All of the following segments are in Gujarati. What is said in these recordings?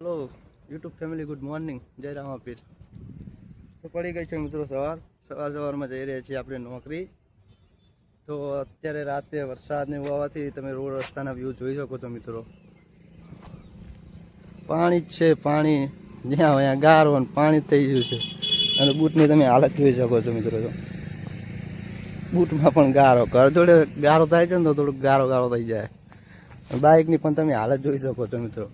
Hello YouTube family good morning जय रामापीर। तो पड़ी गई है मित्रों सवार में जई रही આપણે નોકરી। તો અત્યારે રાતે વરસાદ ને હોવાથી તમે રોડ રસ્તાના વ્યૂ જોઈ શકો છો મિત્રો। પાણી જ છે, પાણી જ્યાં અહીંયા ગારો અને પાણી થઈ ગયું છે અને બૂટની તમે હાલત જોઈ શકો છો મિત્રો। બૂટમાં પણ ગારો, ઘર જોડે ગારો થાય છે ને તો થોડુંક ગારો ગારો થઈ જાય। બાઇકની પણ તમે હાલત જોઈ શકો છો મિત્રો।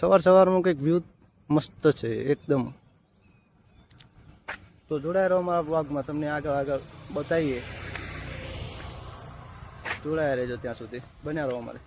સવારમાં કંઈક વ્યૂ મસ્ત છે એકદમ। તો જોડાયા રહો મારા બ્લોગમાં, તમને આગળ બતાવીએ। જોડાયા રહેજો, ત્યાં સુધી બન્યા રહો અમારે।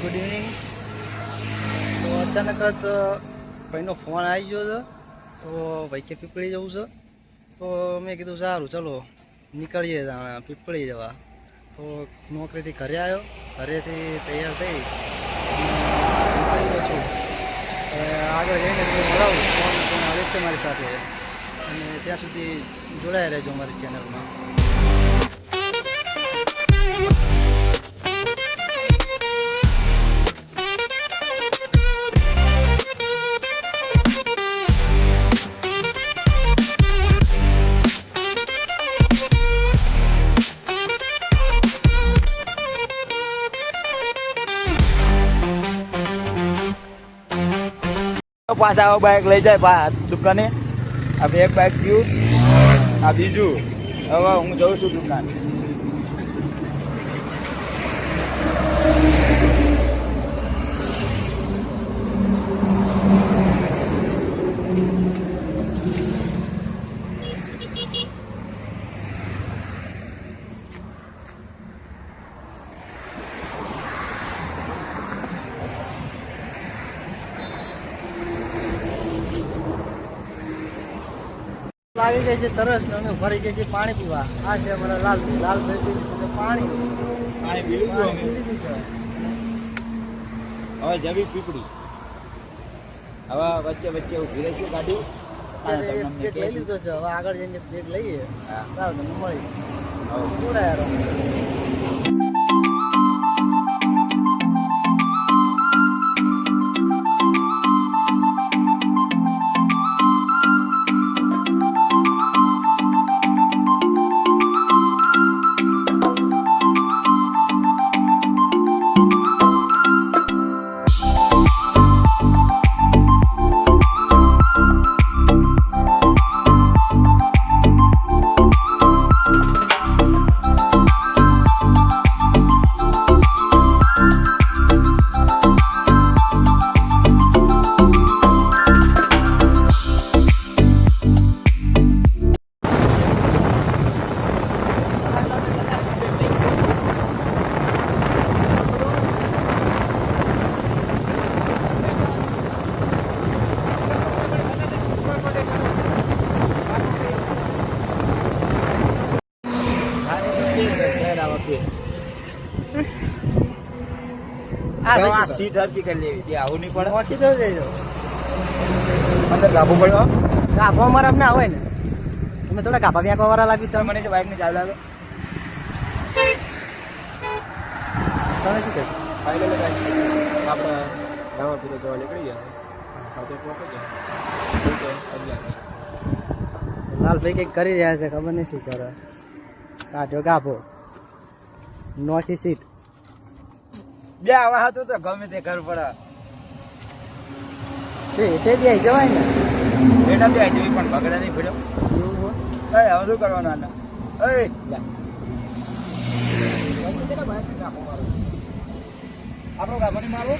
Good evening. तो अचानक भाईनो फोन आई गयो छे, तो भाई के पीपળી जवुं छे। तो मैं कीधुं सारूं चलो निकळीए पीपળી जवा। तो नौकरीथी घरे आव्यो, घरेथी तैयार थई निकळी गयो छुं। આગળ જઈને મળાવું, ફોન આવે છે મારી સાથે અને ત્યાં સુધી જોડાયા રહેજો મારી ચેનલમાં। पासा बाइक लई जाए दुकाने। अब एक बाइक थी आ बीजू। हवे हूँ जाऊँ छुं दुकान। લાગી જાય છે તરસ ને અમે ફરી જાય છે પાણી પીવા। આ છે અમારા લાલ ભેજી પાણી પી લીધું અમે। હવે જવી પીપળી, હવે વચ્ચે વચ્ચે ઉભી રહેશે ગાડી। બેગ લઈ લીધો છે, હવે આગળ જઈને બેગ લઈએ। ચાલો તમને મળી જોડાયા રહો। सीट हर की कर लेवी थी, आવું નહીં પડે। મોસી તો જઈજો અંદર ગાભો પડ્યો। ગાભો અમારે અમને આવે ને, તમે થોડા ગાભા વ્યાકવા વાળા લાગ્યું મને બાઇક ને ચાલ લાગો। તમે શું કહેશો? ફાઇનલ આપણે રામાપીર જોવા નીકળી ગયા છે પહોંચી ગયા લાલભાઈ કંઈક કરી રહ્યા છે, ખબર નહીં શું કરે. કાઢ્યો ગાભો નોખી સીટ. બે આવા હતું તો ગમે તે કરવું પડે. એટલે બી આવી જવાય ને. બેટા બે આવી પણ બગડા નહીં પડ્યો. એવું હોય. હવે શું કરવાનું આને? આપણો ગાભો નહીં મારવો.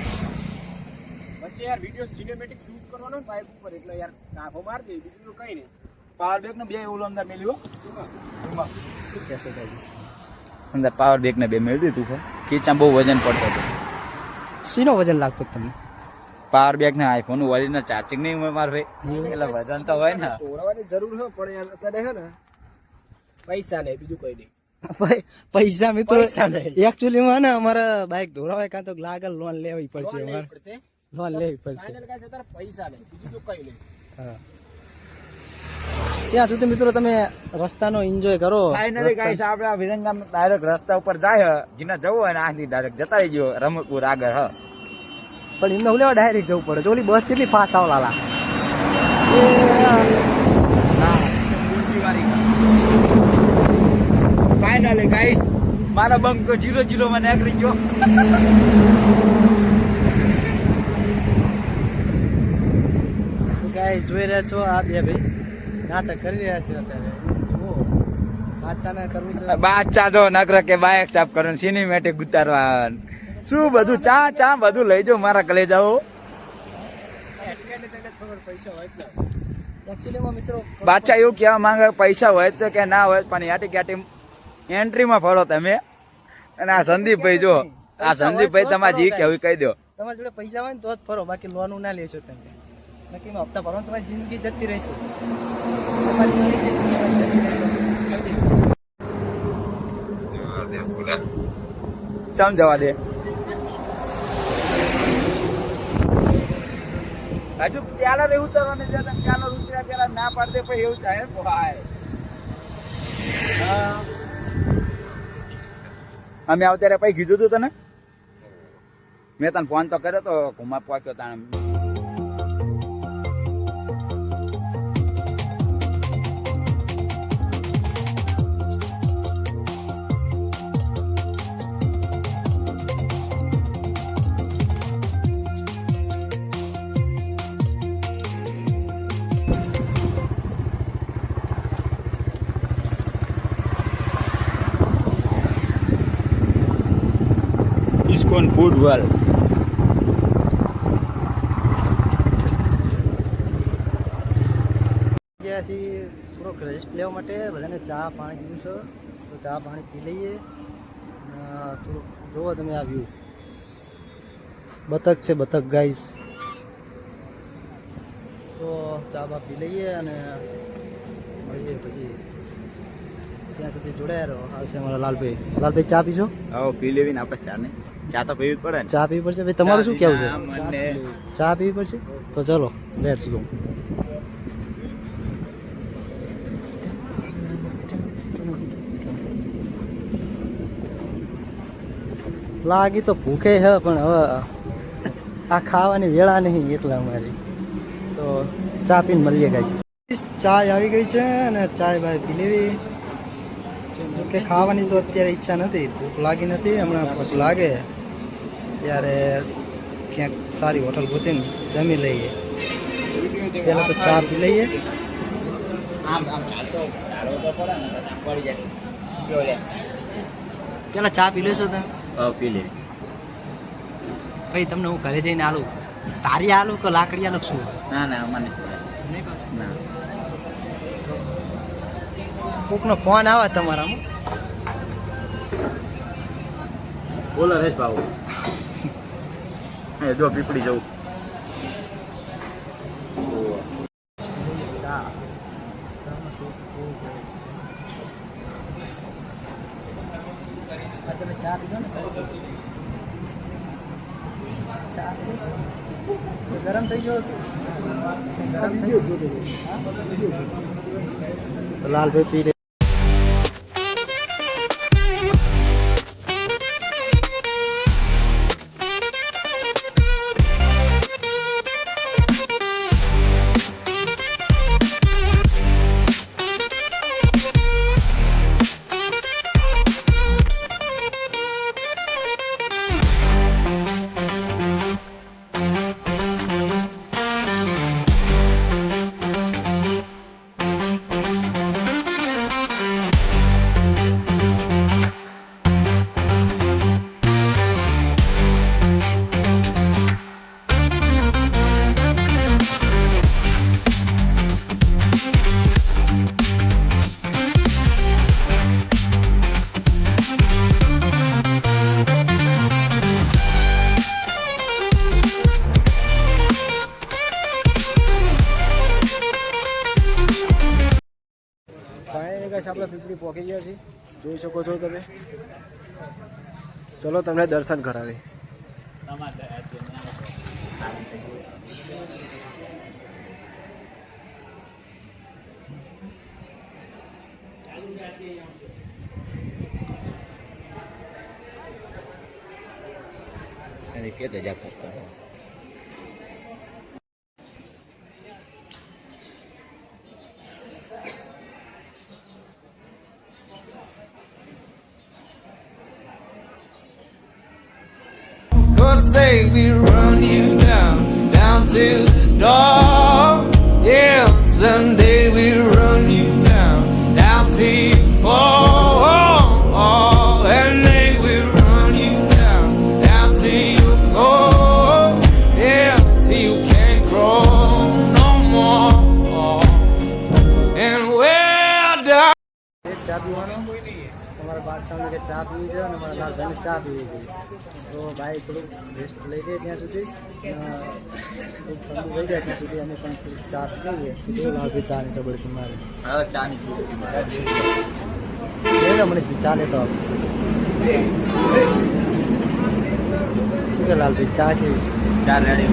વચ્ચે યાર વિડીયો સિનેમેટિક શૂટ કરવાનો ને બાઇક ઉપર એટલે યાર કાંખો માર દે બીજું તો કઈ નહીં. પાવર બેક ને બે ઓલો અંદર મેલ્યો. શું કહેશો ભાઈ? અંદર પાવર બેક ને બે મેળવી દીધું છે. ખીચામાં બહુ વજન પડતો હતો. શીનો વજન લાગતો તમને? પાવર બેક ને આઈફોન નું ઓરિજિનલ ચાર્જિંગ નહીં હોય માર ભાઈ. એટલે વજન તો હોય ને. તોડવાની જરૂર છે પણ યાર અત્યારે હે ને પૈસા નહીં બીજું કઈ નહીં. પૈસા મિત્રો પૈસા નહીં. એકચ્યુઅલી માં ને અમારે બાઇક ધોરાવાય કાં તો લાગલ લોન લેવી પડશે. અમારે લોન લેવી પડશે. ફાઇનલ કાંઈ છે તારે પૈસા નહીં બીજું તો કઈ નહીં. હા. ત્યાં સુધી મિત્રો તમે રસ્તાનો એન્જોય કરો. ફાઇનલી ગાઈસ આપણે આ વિરંગામ ડાયરેક્ટ રસ્તા ઉપર જાય જીના જવું હોય ને આથી ડાયરેક્ટ જતા રહી ગયો રમતપુર આગળ. પણ એમને લેવા ડાયરેક્ટ જવું પડે. ઓલી બસ કેટલી ફાસ આવ લાલા. ફાઇનલી ગાઈસ મારા બંક તો 0-0 માં નીકળી ગયો. તો ગાય જોઈ રહ્યા છો આ બે ભાઈ નાટક કરી રહ્યા છે અત્યારે. જુઓ બાદશાહને કરવું છે. બાદશાહ જો નકર કે બાઇક સાફ કરવાનું સિનેમેટિક ઉતારવા શું બધું ચા બધું લઈ જાઓ મારા કલેજાઓ. એકચ્યુઅલીમાં મિત્રો બાદશાહ એવું કહેવા માંગે પૈસા હોય તો કે ના હોય પણ યાટી ક્યાટી એન્ટ્રીમાં ફરો તમે. અને આ સંદીપભાઈ જો આ સંદીપભાઈ તમારે જી કેવું કહી દો. તમારી જોડે પૈસા હોય ને તો જ ફરો, બાકી લોન ના લેશો તમે. નક્કીમાં હપ્તા ભરો તમારી જિંદગી જતી રહેશે. સમજવા દે હજુ પ્યાલા એવું ઉતરવાની જતા પ્યાલો ઉતર્યા પેલા ના પાડે પછી એવું થાય ભાઈ. અમે આવ ત્યારે પછી કીધું તું તને. મેં તને ફોન તો કર્યો તો ઘુમા પહોંચ્યો તાણે. ISKCON food world. ગયા છીએ થોડોક રેસ્ટ લેવા માટે. બધાને ચા પાણી પીવું છે તો ચા પાણી પી લઈએ. થોડુંક જુઓ તમે આ વ્યૂ. બતક છે બતક ગાઈસ. તો ચા બા પી લઈએ અને મળીએ પછી. ત્યાં સુધી જોડાયા રહો. આવશે અમારા લાલભાઈ. લાલભાઈ ચા પીશો? હા પી લેવી ને આપણે ચા ને ચા તો પીવી જ પડે ને. ચા પીવી પડશે ભાઈ. તમારું શું કેવું છે? મને ચા પીવી પડશે તો ચલો લેટ્સ ગો. લાગી તો ભૂખે છે પણ હવે આ ખાવાની વેળા નહીં એટલા અમારી. તો ચા પીને મળીએ ગાઈસ. ચાય આવી ગઈ છે અને ચાય બાય પી લેવી. જોકે ખાવાની તો અત્યારે ઈચ્છા નથી, ભૂખ લાગી નથી. હમણાં પછી લાગે ત્યારે ક્યાંક સારી હોટલ ગોતીને જમી લઈએ. પહેલાં તો ચા પી લઈએ. પેલા ચા પી લેશો તમે? પી લે. ભાઈ તમને હું ઘરે જઈને આલું. તારી આલું કે લાકડી આલું શું? ના ના મને નહીં કહો. ના. કોકનો ફોન આવે તમારામાં. બોલો રેશ બાબુ. જો પીપળી જવું. ચા તમે ચા પીધો ને? ચા ગરમ થઈ ગયો લાલભાઈ પી બી પહોંચી ગયા છીએ, જોઈ શકો છો તમે. ચલો તમને દર્શન કરાવી. કે ગજા કરતા Gonna say we run you down, down to the door. Yeah, someday we run you down, down till you fall. And they will run you down, down till you go. Yeah, till you can't grow no more. And we're down. એક ચા પીવાનો તમારા બાર સામે કે ચા પીવી છે અને મારા લાલભાઈને ચા પીવી છે. તો ભાઈ થોડુંક રેસ્ટ લઈ લે ત્યાં સુધી, થોડુંક ઠંડુ થઈ જાય ત્યાં સુધી અમે પણ થોડીક ચા પીએ. તો લાલભાઈ ચાની સગવડ મારે ચા ની મનીષભાઈ ચા લેતો આપ. શું કે લાલભાઈ ચા કેવી? ચા રેડી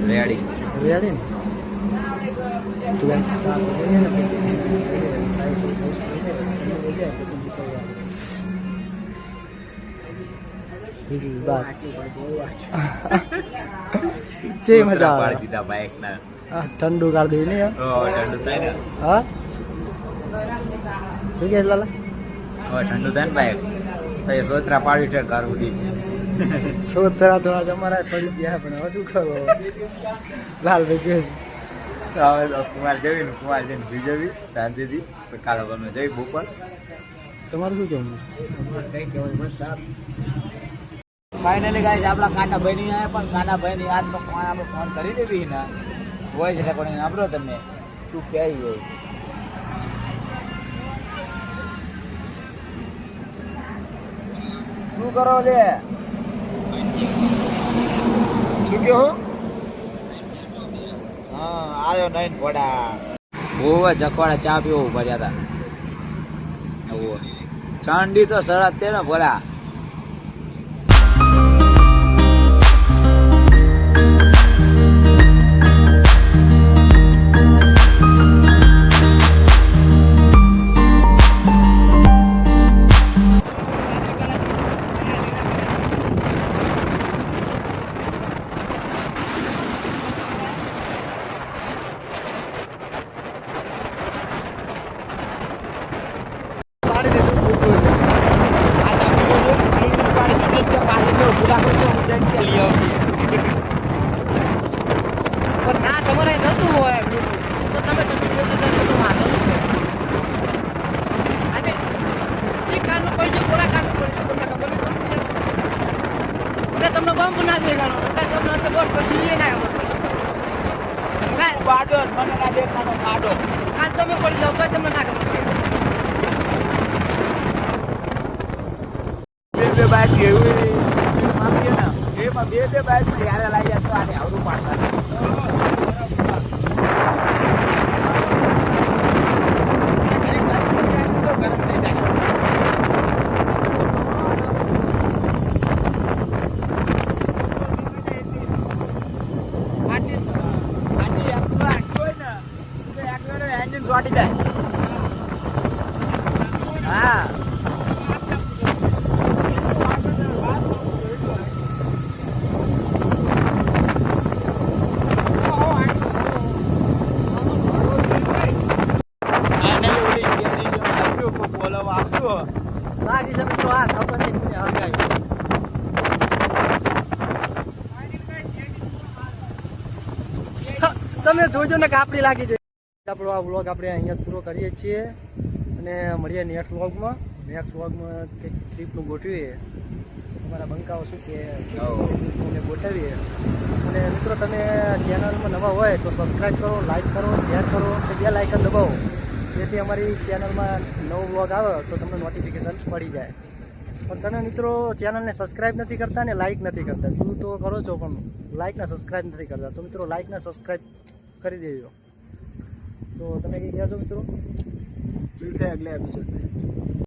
રેડી રેડી ને તું ચા પીએ ને This is bad. જે મજા આવે. દીધા બાઈક ના ઠંડુ કરી દઈ ને ઠંડુ થાય ને હા શું કે લાલા હવે ઠંડુ થાય ને બાઈક તો એ સોતરા પાડી છે ઘર સુધી સોતરા તો આજ અમારા પડી ગયા પણ હવે શું કરો લાલભાઈ કહે છે હવે કુમાર જવી ને કુમાર જઈને સુઈ જવી શાંતિથી કાલે ગમે જઈ બપોર. તમારું શું કહેવું કઈ કહેવાય બસ સારું. ફાઇનલી ગાઈસ આપણા કાનાભાઈ ની આયા પણ કાનાભાઈ ની આજનો ફોન આપણે ફોન કરી દેવી ને વોઇસ રેકોર્ડિંગ સાંભળો તમે તું ક્યાંય હોય શું કરો લે શું કહો હા આવ્યો નહીં ઘોડા ઓવે જખવાડા ચા પીવો ભર્યા હતા ઓવે ઠંડી તો સરસ તે ને ભરા ના તમારે નતું હોય તો તમે આજે એ કારનું પડી ગયું કોરા કારનું પડી ગયું તમને ખબર નથી પડતી. તમને બંધ ના દેખાડો તમને બોટ પર એ ના ખબર બાડો મને ના દેખાનો ખાડો કાલ તમે પડી જાવ તો તમને ના ખબર બે બાઈક એવી આપીએ ને એમાં બે બાઈક ત્યારે લાગ્યા તો આને આવડું પાડતા હા લાગી છે મિત્રો આ ખબર નહીં મને હરગાયું. તમે જોજો ને કાપડી લાગી છે. આપણો આ વ્લોગ આપણે અહીંયા પૂરો કરીએ છીએ અને મળીએ નેક્સ્ટ વ્લોગમાં. નેક્સ્ટ વ્લોગમાં કંઈક ટ્રીપનું ગોઠવીએ, તમારા બંકાઓ શું કે ગોઠવીએ. અને મિત્રો તમે ચેનલમાં નવા હોય તો સબસ્ક્રાઈબ કરો, લાઈક કરો, શેર કરો અને બે લાઇકન દબાવો, જેથી અમારી ચેનલમાં નવો વ્લોગ આવે તો તમને નોટિફિકેશન પડી જાય. પણ તમે મિત્રો ચેનલને સબસ્ક્રાઈબ નથી કરતા ને લાઇક નથી કરતા. તું તો કરો છો પણ લાઇક ને સબસ્ક્રાઈબ નથી કરતા. તો મિત્રો લાઇક ને સબસ્ક્રાઈબ કરી દેજો. તો તમે કંઈ કહેશો મિત્રો? मिलते हैं अगले एपिसोड में।